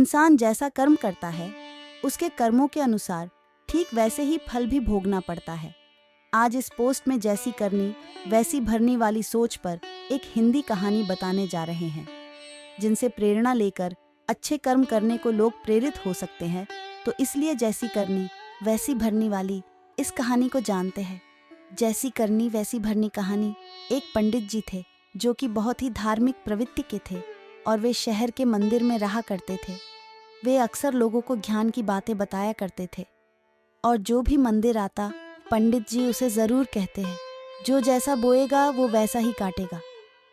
इंसान जैसा कर्म करता है उसके कर्मों के अनुसार ठीक वैसे ही फल भी भोगना पड़ता है। आज इस पोस्ट में जैसी करनी वैसी भरनी वाली सोच पर एक हिंदी कहानी बताने जा रहे हैं, जिनसे प्रेरणा लेकर अच्छे कर्म करने को लोग प्रेरित हो सकते हैं। तो इसलिए जैसी करनी वैसी भरनी वाली इस कहानी को जानते हैं। जैसी करनी वैसी भरनी कहानी। एक पंडित जी थे जो कि बहुत ही धार्मिक प्रवृत्ति के थे और वे शहर के मंदिर में रहा करते थे। वे अक्सर लोगों को ज्ञान की बातें बताया करते थे और जो भी मंदिर आता पंडित जी उसे ज़रूर कहते हैं, जो जैसा बोएगा वो वैसा ही काटेगा।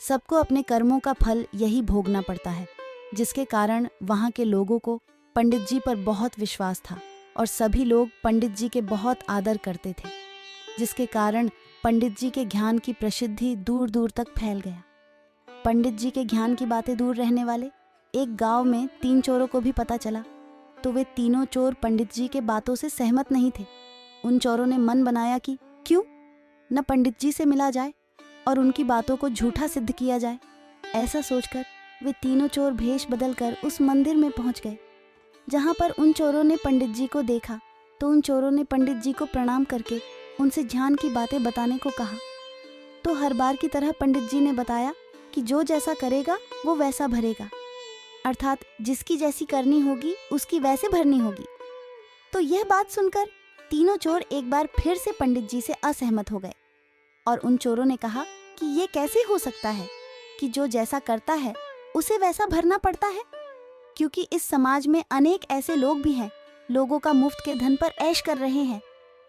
सबको अपने कर्मों का फल यही भोगना पड़ता है, जिसके कारण वहाँ के लोगों को पंडित जी पर बहुत विश्वास था और सभी लोग पंडित जी के बहुत आदर करते थे, जिसके कारण पंडित जी के ज्ञान की प्रसिद्धि दूर दूर तक फैल गया। पंडित जी के ज्ञान की बातें दूर रहने वाले एक गांव में 3 चोरों को भी पता चला, तो वे तीनों चोर पंडित जी के बातों से सहमत नहीं थे। उन चोरों ने मन बनाया कि क्यों न पंडित जी से मिला जाए और उनकी बातों को झूठा सिद्ध किया जाए। ऐसा सोचकर वे तीनों चोर भेष बदलकर उस मंदिर में पहुंच गए। जहां पर उन चोरों ने पंडित जी को देखा तो उन चोरों ने पंडित जी को प्रणाम करके उनसे ध्यान की बातें बताने को कहा। तो हर बार की तरह पंडित जी ने बताया कि जो जैसा करेगा वो वैसा भरेगा, अर्थात जिसकी जैसी करनी होगी उसकी वैसे भरनी होगी। तो यह बात सुनकर तीनों चोर एक बार फिर से पंडित जी से असहमत हो गए और उन चोरों ने कहा कि ये कैसे हो सकता है कि जो जैसा करता है उसे वैसा भरना पड़ता है, क्योंकि इस समाज में अनेक ऐसे लोग भी हैं, लोगों का मुफ्त के धन पर ऐश कर रहे हैं,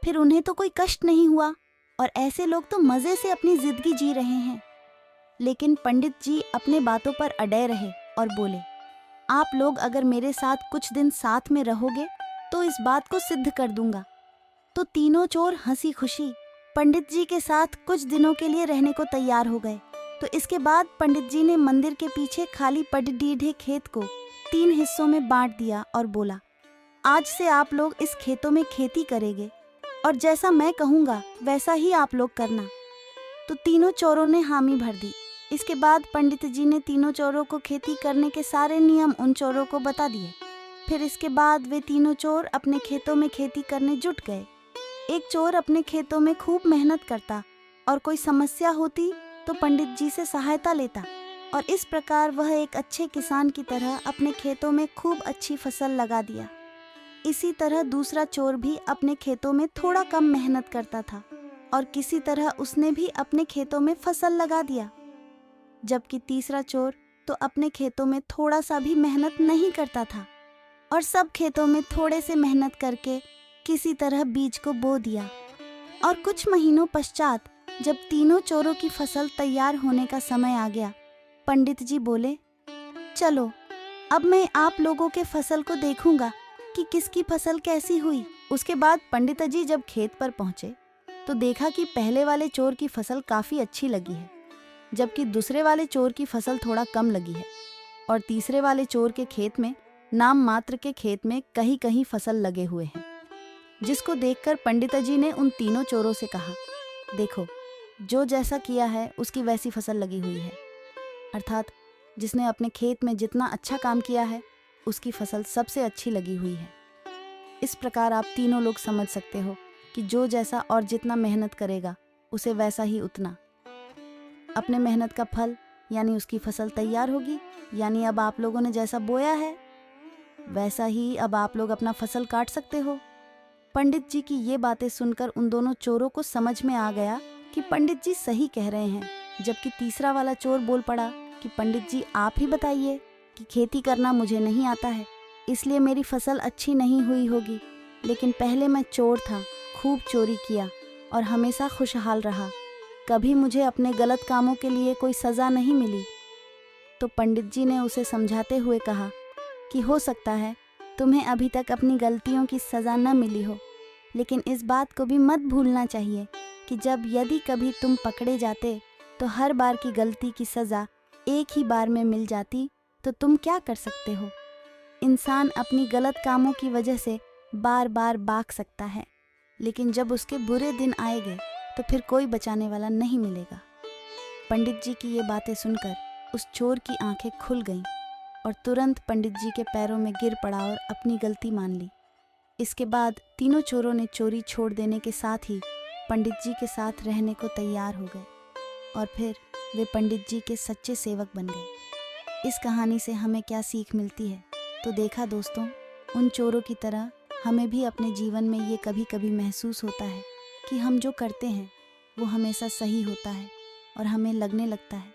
फिर उन्हें तो कोई कष्ट नहीं हुआ और ऐसे लोग तो मज़े से अपनी जिंदगी जी रहे हैं। लेकिन पंडित जी अपने बातों पर अड़े रहे और बोले, आप लोग अगर मेरे साथ कुछ दिन साथ में रहोगे तो इस बात को सिद्ध कर दूंगा। तो तीनों चोर हंसी खुशी पंडित जी के साथ कुछ दिनों के लिए रहने को तैयार हो गए। तो इसके बाद पंडित जी ने मंदिर के पीछे खाली पड़े खेत को 3 हिस्सों में बांट दिया और बोला, आज से आप लोग इस खेतों में खेती करेंगे और जैसा मैं कहूँगा वैसा ही आप लोग करना। तो तीनों चोरों ने हामी भर दी। इसके बाद पंडित जी ने तीनों चोरों को खेती करने के सारे नियम उन चोरों को बता दिए। फिर इसके बाद वे तीनों चोर अपने खेतों में खेती करने जुट गए। एक चोर अपने खेतों में खूब मेहनत करता और कोई समस्या होती तो पंडित जी से सहायता लेता और इस प्रकार वह एक अच्छे किसान की तरह अपने खेतों में खूब अच्छी फसल लगा दिया। इसी तरह दूसरा चोर भी अपने खेतों में थोड़ा कम मेहनत करता था और किसी तरह उसने भी अपने खेतों में फसल लगा दिया, जबकि तीसरा चोर तो अपने खेतों में थोड़ा सा भी मेहनत नहीं करता था और सब खेतों में थोड़े से मेहनत करके किसी तरह बीज को बो दिया। और कुछ महीनों पश्चात जब तीनों चोरों की फसल तैयार होने का समय आ गया, पंडित जी बोले, चलो अब मैं आप लोगों के फसल को देखूंगा कि किसकी फसल कैसी हुई। उसके बाद पंडित जी जब खेत पर पहुंचे तो देखा कि पहले वाले चोर की फसल काफ़ी अच्छी लगी है, जबकि दूसरे वाले चोर की फसल थोड़ा कम लगी है और तीसरे वाले चोर के खेत में नाम मात्र के खेत में कहीं कहीं फसल लगे हुए हैं। जिसको देखकर पंडित जी ने उन तीनों चोरों से कहा, देखो जो जैसा किया है उसकी वैसी फसल लगी हुई है, अर्थात जिसने अपने खेत में जितना अच्छा काम किया है उसकी फसल सबसे अच्छी लगी हुई है। इस प्रकार आप तीनों लोग समझ सकते हो कि जो जैसा और जितना मेहनत करेगा उसे वैसा ही उतना अपने मेहनत का फल यानी उसकी फसल तैयार होगी। यानी अब आप लोगों ने जैसा बोया है वैसा ही अब आप लोग अपना फसल काट सकते हो। पंडित जी की ये बातें सुनकर उन दोनों चोरों को समझ में आ गया कि पंडित जी सही कह रहे हैं, जबकि तीसरा वाला चोर बोल पड़ा कि पंडित जी आप ही बताइए कि खेती करना मुझे नहीं आता है, इसलिए मेरी फसल अच्छी नहीं हुई होगी, लेकिन पहले मैं चोर था, खूब चोरी किया और हमेशा खुशहाल रहा, कभी मुझे अपने गलत कामों के लिए कोई सज़ा नहीं मिली। तो पंडित जी ने उसे समझाते हुए कहा कि हो सकता है तुम्हें अभी तक अपनी गलतियों की सज़ा न मिली हो, लेकिन इस बात को भी मत भूलना चाहिए कि जब यदि कभी तुम पकड़े जाते तो हर बार की गलती की सज़ा एक ही बार में मिल जाती तो तुम क्या कर सकते हो। इंसान अपनी गलत कामों की वजह से बार बार भाग सकता है, लेकिन जब उसके बुरे दिन आएंगे तो फिर कोई बचाने वाला नहीं मिलेगा। पंडित जी की ये बातें सुनकर उस चोर की आंखें खुल गईं और तुरंत पंडित जी के पैरों में गिर पड़ा और अपनी गलती मान ली। इसके बाद तीनों चोरों ने चोरी छोड़ देने के साथ ही पंडित जी के साथ रहने को तैयार हो गए और फिर वे पंडित जी के सच्चे सेवक बन गए। इस कहानी से हमें क्या सीख मिलती है? तो देखा दोस्तों, उन चोरों की तरह हमें भी अपने जीवन में ये कभी कभी महसूस होता है कि हम जो करते हैं वो हमेशा सही होता है और हमें लगने लगता है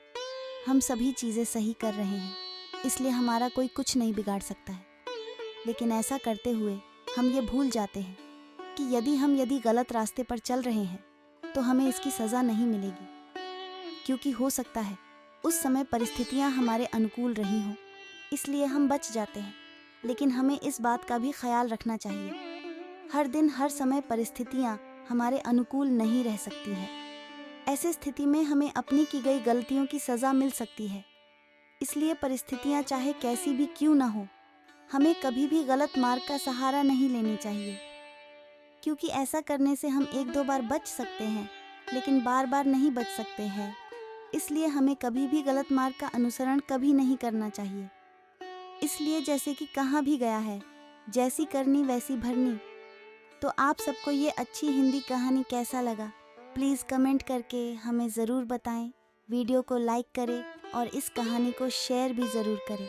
हम सभी चीज़ें सही कर रहे हैं, इसलिए हमारा कोई कुछ नहीं बिगाड़ सकता है। लेकिन ऐसा करते हुए हम ये भूल जाते हैं कि यदि गलत रास्ते पर चल रहे हैं तो हमें इसकी सज़ा नहीं मिलेगी, क्योंकि हो सकता है उस समय परिस्थितियां हमारे अनुकूल रही हों, इसलिए हम बच जाते हैं। लेकिन हमें इस बात का भी ख्याल रखना चाहिए, हर दिन हर समय परिस्थितियां हमारे अनुकूल नहीं रह सकती हैं। ऐसी स्थिति में हमें अपनी की गई गलतियों की सज़ा मिल सकती है। इसलिए परिस्थितियां चाहे कैसी भी क्यों ना हो, हमें कभी भी गलत मार्ग का सहारा नहीं लेनी चाहिए, क्योंकि ऐसा करने से हम एक दो बार बच सकते हैं लेकिन बार बार नहीं बच सकते हैं। इसलिए हमें कभी भी गलत मार्ग का अनुसरण कभी नहीं करना चाहिए। इसलिए जैसे कि कहा भी गया है, जैसी करनी वैसी भरनी। तो आप सबको ये अच्छी हिंदी कहानी कैसा लगा, प्लीज़ कमेंट करके हमें ज़रूर बताएं। वीडियो को लाइक करें और इस कहानी को शेयर भी ज़रूर करें।